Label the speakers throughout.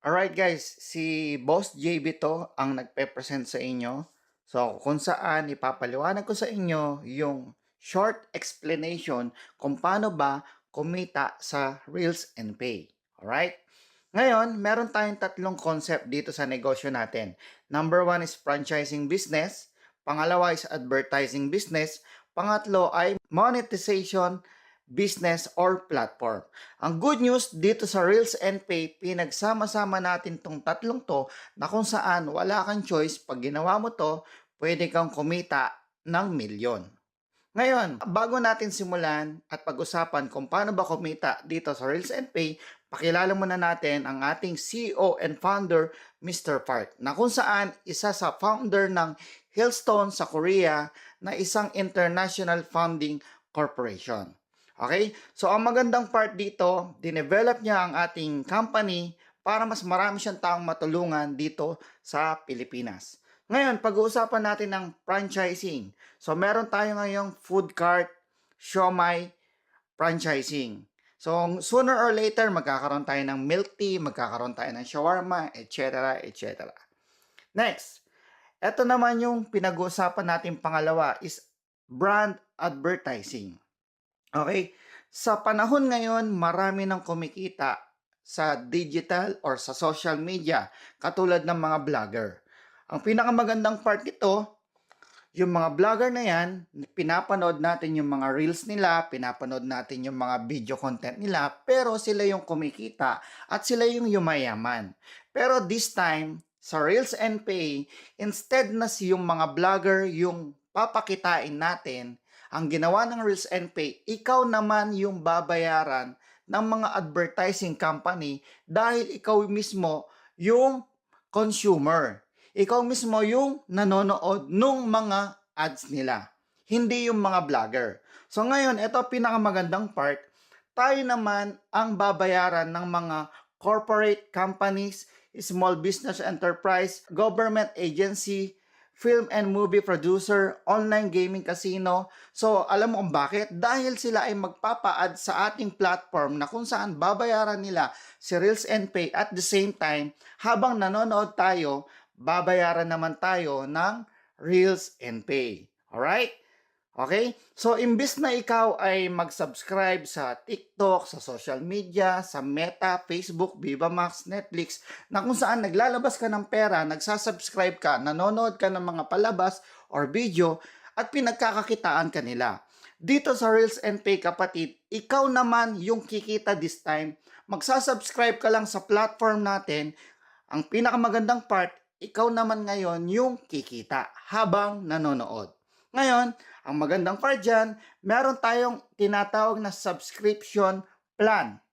Speaker 1: Alright guys, si Boss JB to ang nagpe-present sa inyo. So kung saan ipapaliwanag ko sa inyo yung short explanation kung paano ba kumita sa Reels and Pay. Alright? Ngayon, meron tayong tatlong concept dito sa negosyo natin. Number one is franchising business. Pangalawa is advertising business. Pangatlo ay monetization business or platform. Ang good news dito sa Reels and Pay, pinagsama-sama natin tong tatlong to na kung saan wala kang choice. Pag ginawa mo to, pwede kang kumita ng milyon. Ngayon, bago natin simulan at pag-usapan kung paano ba kumita dito sa Reels and Pay, pakilala muna natin ang ating CEO and founder, Mr. Park, na kung saan isa sa founder ng Hillstone sa Korea na isang international funding corporation. Okay? So, ang magandang part dito, dinevelop niya ang ating company para mas marami siyang taong matulungan dito sa Pilipinas. Ngayon, pag-uusapan natin ng franchising. So, meron tayo ngayong food cart, siomai, franchising. So, sooner or later, magkakaroon tayo ng milk tea, magkakaroon tayo ng shawarma, etc., etc. Next, ito naman yung pinag-uusapan natin pangalawa is brand advertising. Okay? Sa panahon ngayon, marami nang kumikita sa digital or sa social media, katulad ng mga vlogger. Ang pinakamagandang part nito, yung mga vlogger na yan, pinapanood natin yung mga reels nila, pinapanood natin yung mga video content nila, pero sila yung kumikita at sila yung yumayaman. Pero this time, sa Reels and Pay, instead na yung mga vlogger yung papakitain natin, ang ginawa ng Reels and Pay, ikaw naman yung babayaran ng mga advertising company dahil ikaw mismo yung consumer. Ikaw mismo yung nanonood nung mga ads nila. Hindi yung mga vlogger. So ngayon, ito pinakamagandang part. Tayo naman ang babayaran ng mga corporate companies, small business enterprise, government agency, film and movie producer, online gaming casino. So, alam mo kung bakit? Dahil sila ay magpapa-add sa ating platform na kung saan babayaran nila si Reels and Pay at the same time, habang nanonood tayo, babayaran naman tayo ng Reels and Pay. Alright? Okay? So, imbis na ikaw ay mag-subscribe sa TikTok, sa social media, sa Meta, Facebook, Viva Max, Netflix, na kung saan naglalabas ka ng pera, nagsasubscribe ka, nanonood ka ng mga palabas or video, at pinagkakakitaan ka nila. Dito sa Reels and Pay, kapatid, ikaw naman yung kikita this time. Magsasubscribe ka lang sa platform natin. Ang pinakamagandang part, ikaw naman ngayon yung kikita habang nanonood. Ngayon, ang magandang part dyan, meron tayong tinatawag na subscription plan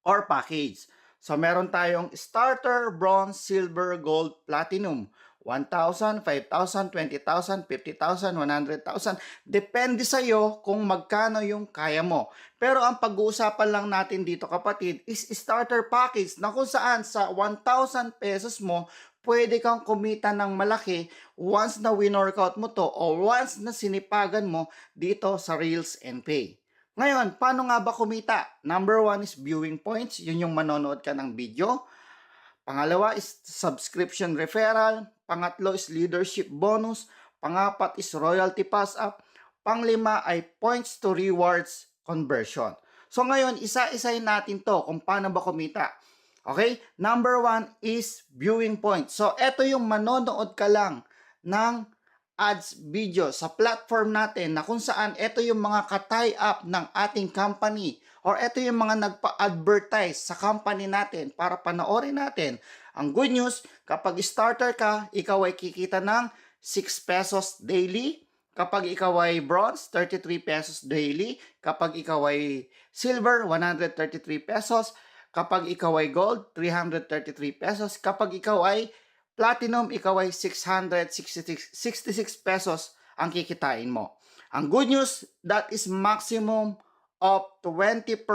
Speaker 1: or package. So, meron tayong starter, bronze, silver, gold, platinum. 1,000, 5,000, 20,000, 50,000, 100,000. Depende sa iyo kung magkano yung kaya mo. Pero ang pag-uusapan lang natin dito kapatid is starter package na kung saan sa 1,000 pesos mo, pwede kang kumita ng malaki once na winorkout mo to o once na sinipagan mo dito sa Reels and Pay. Ngayon, paano nga ba kumita? Number one is viewing points. Yun yung manonood ka ng video. Pangalawa is subscription referral. Pangatlo is leadership bonus. Pangapat is royalty pass up. Panglima ay points to rewards conversion. So ngayon, isa-isahin natin to kung paano ba kumita. Okay? Number one is viewing points. So eto yung manonood ka lang ng ads video sa platform natin na kung saan ito yung mga ka-tie up ng ating company or ito yung mga nagpa-advertise sa company natin para panoorin natin. Ang good news, kapag starter ka, ikaw ay kikita ng 6 pesos daily. Kapag ikaw ay bronze, 33 pesos daily. Kapag ikaw ay silver, 133 pesos. Kapag ikaw ay gold, 333 pesos. Kapag ikaw ay platinum, ikaw ay 666 pesos ang kikitain mo. Ang good news, that is maximum of 20%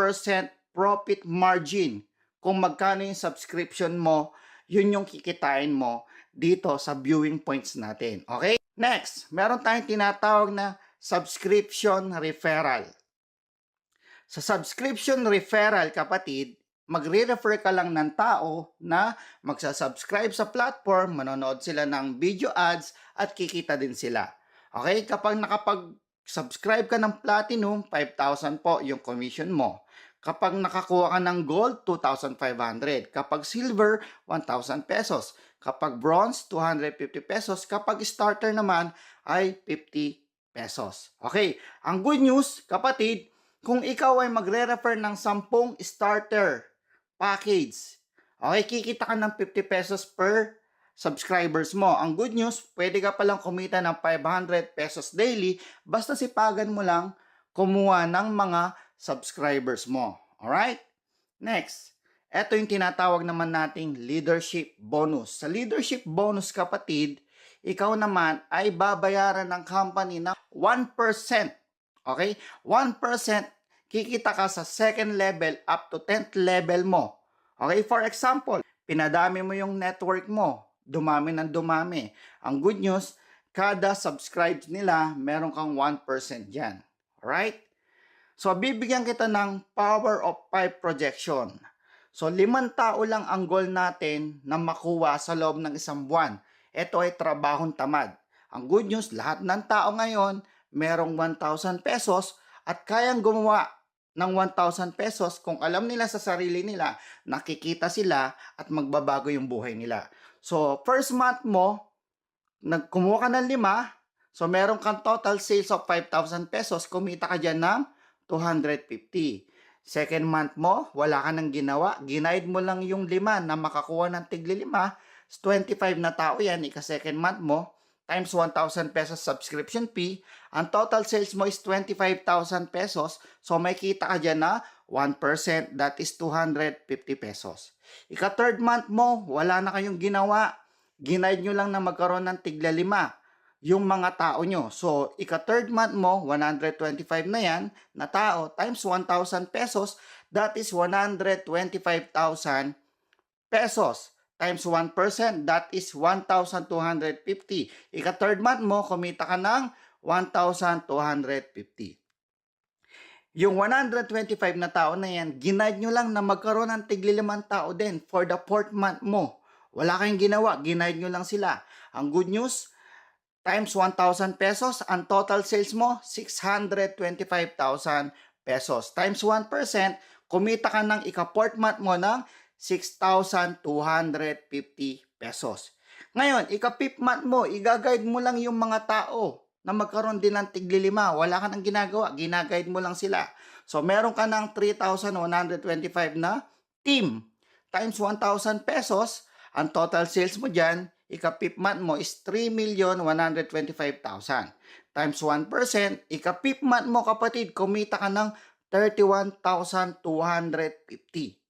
Speaker 1: profit margin. Kung magkano yung subscription mo, yun yung kikitain mo dito sa viewing points natin. Okay? Next, meron tayong tinatawag na subscription referral. Sa subscription referral, kapatid, magre-refer ka lang ng tao na magsasubscribe sa platform, manonood sila ng video ads at kikita din sila. Okay? Kapag nakapag-subscribe ka ng Platinum, 5,000 po yung commission mo. Kapag nakakuha ka ng Gold, 2,500. Kapag Silver, 1,000 pesos. Kapag Bronze, 250 pesos. Kapag Starter naman ay 50 pesos. Okay, ang good news, kapatid, kung ikaw ay magre-refer ng 10 starter package, okay, kikita ka ng 50 pesos per subscribers mo. Ang good news, pwede ka palang kumita ng 500 pesos daily basta sipagan mo lang kumuha ng mga subscribers mo. Alright? Next, ito yung tinatawag naman nating leadership bonus. Sa leadership bonus, kapatid, ikaw naman ay babayaran ng company ng 1%. Okay? 1% kikita ka sa second level up to 10th level mo. Okay? For example, pinadami mo yung network mo. Dumami ng dumami. Ang good news, kada subscribe nila, meron kang 1% dyan. Alright? So, bibigyan kita ng power of 5 projection. So, 5 tao lang ang goal natin na makuha sa loob ng isang buwan. Ito ay trabahong tamad. Ang good news, lahat ng tao ngayon, merong 1,000 pesos at kayang gumawa ng 1,000 pesos kung alam nila sa sarili nila, nakikita sila at magbabago yung buhay nila. So, first month mo, kumuha ka ng 5, so meron kang total sales of 5,000 pesos, kumita ka dyan ng 250. Second month mo, wala ka nang ginawa, ginaid mo lang yung 5 na makakuha ng tigli 5, 25 na tao yan, ika-second month mo, times 1,000 pesos subscription fee, ang total sales mo is 25,000 pesos, so may kita ka dyan na 1%, that is 250 pesos. Ika-third month mo, wala na kayong ginawa, ginaid nyo lang na magkaroon ng tigla 5 yung mga tao nyo. So, ika-third month mo, 125 na yan na tao times 1,000 pesos, that is 125,000 pesos. Times 1%, that is 1,250. Ika-third month mo, kumita ka ng 1,250. Yung 125 na tao na yan, ginaid nyo lang na magkaroon ng tigli 5 tao din for the fourth month mo. Wala kayong ginawa, ginaid nyo lang sila. Ang good news, times 1,000 pesos, ang total sales mo, 625,000 pesos. Times 1%, kumita ka ng ika-fourth month mo ng 6,250 pesos. Ngayon, ika-fifth month mo, i-guide mo lang yung mga tao na magkaroon din ng tigli 5. Wala ka nang ginagawa, ginaguide mo lang sila. So, meron ka ng 3,125 na team. Times 1,000 pesos, ang total sales mo dyan, ika-fifth month mo is 3,125,000. Times 1%, ika-fifth month mo, kapatid, kumita ka ng 31,250.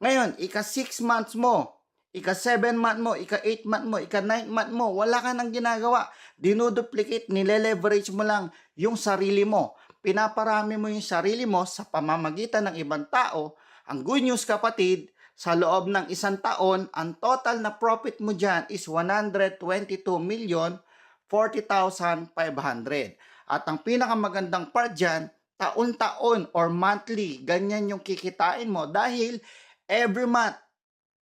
Speaker 1: Ngayon, ika-6 months mo, ika-7 month mo, ika-8 month mo, ika-9 month mo, wala ka nang ginagawa. Dinuduplicate, nile-leverage mo lang yung sarili mo. Pinaparami mo yung sarili mo sa pamamagitan ng ibang tao. Ang good news, kapatid, sa loob ng isang taon, ang total na profit mo dyan is 122,040,500. At ang pinakamagandang part dyan, taon-taon or monthly, ganyan yung kikitain mo dahil every month,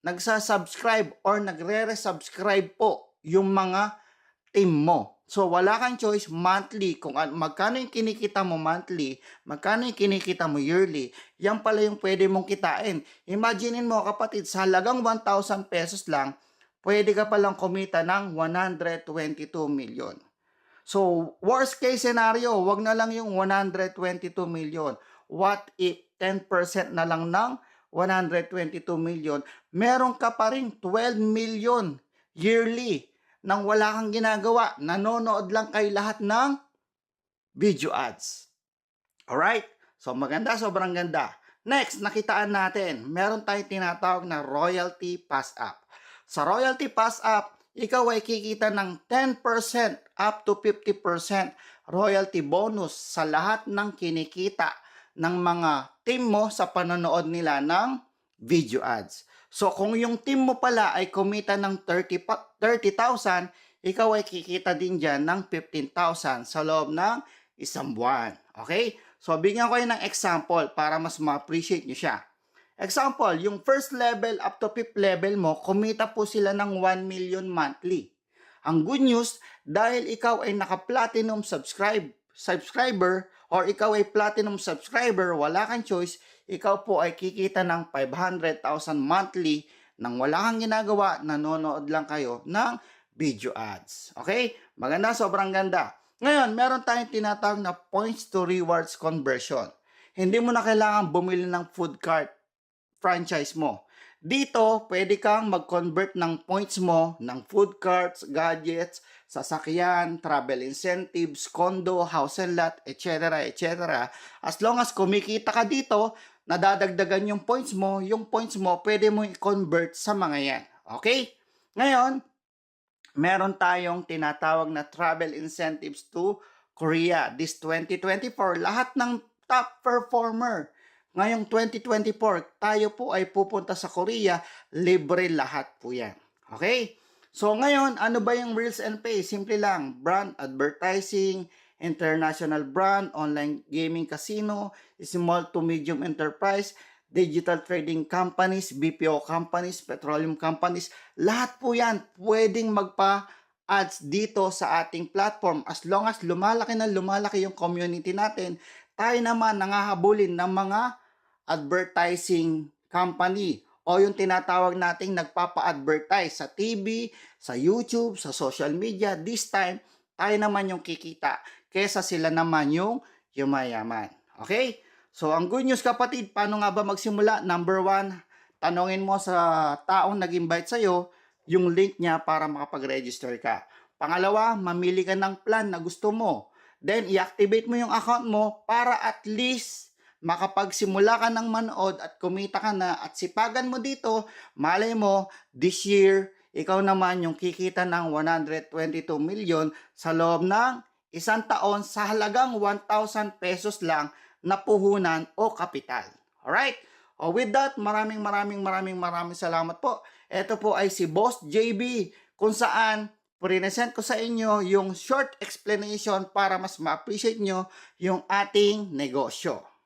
Speaker 1: nagsasubscribe or nagre-resubscribe po yung mga team mo. So, wala kang choice monthly kung magkano yung kinikita mo monthly, magkano yung kinikita mo yearly. Yan pala yung pwede mong kitain. Imaginin mo, kapatid, sa halagang 1,000 pesos lang, pwede ka palang kumita ng 122 million. So, worst case scenario, wag na lang yung 122 million. What if 10% na lang ng 122 million? Meron ka pa rin 12 million yearly nang wala kang ginagawa, nanonood lang kayo lahat ng video ads. Alright? So, maganda, sobrang ganda. Next, nakitaan natin, meron tayong tinatawag na Royalty Pass Up. Sa Royalty Pass Up, ikaw ay kikita ng 10% up to 50% royalty bonus sa lahat ng kinikita ng mga team mo sa panonood nila ng video ads. So, kung yung team mo pala ay kumita ng 30,000, ikaw ay kikita din dyan ng 15,000 sa loob ng isang buwan. Okay? So, bigyan ko kayo ng example para mas ma-appreciate nyo siya. Example, yung first level up to fifth level mo, kumita po sila ng 1 million monthly. Ang good news, dahil ikaw ay naka-platinum subscriber or ikaw ay platinum subscriber, wala kang choice, ikaw po ay kikita ng 500,000 monthly nang wala kang ginagawa, nanonood lang kayo ng video ads. Okay? Maganda, sobrang ganda. Ngayon, meron tayong tinatawag na points to rewards conversion. Hindi mo na kailangan bumili ng food cart franchise mo. Dito, pwede kang mag-convert ng points mo ng food carts, gadgets, sasakyan, travel incentives, condo, house and lot, etc. etc. As long as kumikita ka dito, nadadagdagan yung points mo pwede mo i-convert sa mga yan. Okay? Ngayon, meron tayong tinatawag na travel incentives to Korea. This 2024, lahat ng top performer ngayong 2024, tayo po ay pupunta sa Korea, libre lahat po yan. Okay? So ngayon, ano ba yung Reels and Pay? Simple lang, brand advertising, international brand, online gaming casino, small to medium enterprise, digital trading companies, BPO companies, petroleum companies, lahat po yan pwedeng magpa-ads dito sa ating platform as long as lumalaki na lumalaki yung community natin. Tayo naman nangahabulin ng mga advertising company o yung tinatawag nating nagpapa-advertise sa TV, sa YouTube, sa social media. This time, tayo naman yung kikita kesa sila naman yung yumayaman. Okay? So, ang good news kapatid, paano nga ba magsimula? Number 1, tanongin mo sa taong nag-invite sa'yo yung link niya para makapag-register ka. Pangalawa, mamili ka ng plan na gusto mo. Then, i-activate mo yung account mo para at least makapagsimula ka ng manood at kumita ka na at sipagan mo dito, malay mo, this year, ikaw naman yung kikita ng 122 million sa loob ng isang taon sa halagang 1,000 pesos lang na puhunan o kapital. Alright? O with that, maraming salamat po. Ito po ay si Boss JB kung saan present ko sa inyo yung short explanation para mas ma-appreciate nyo yung ating negosyo.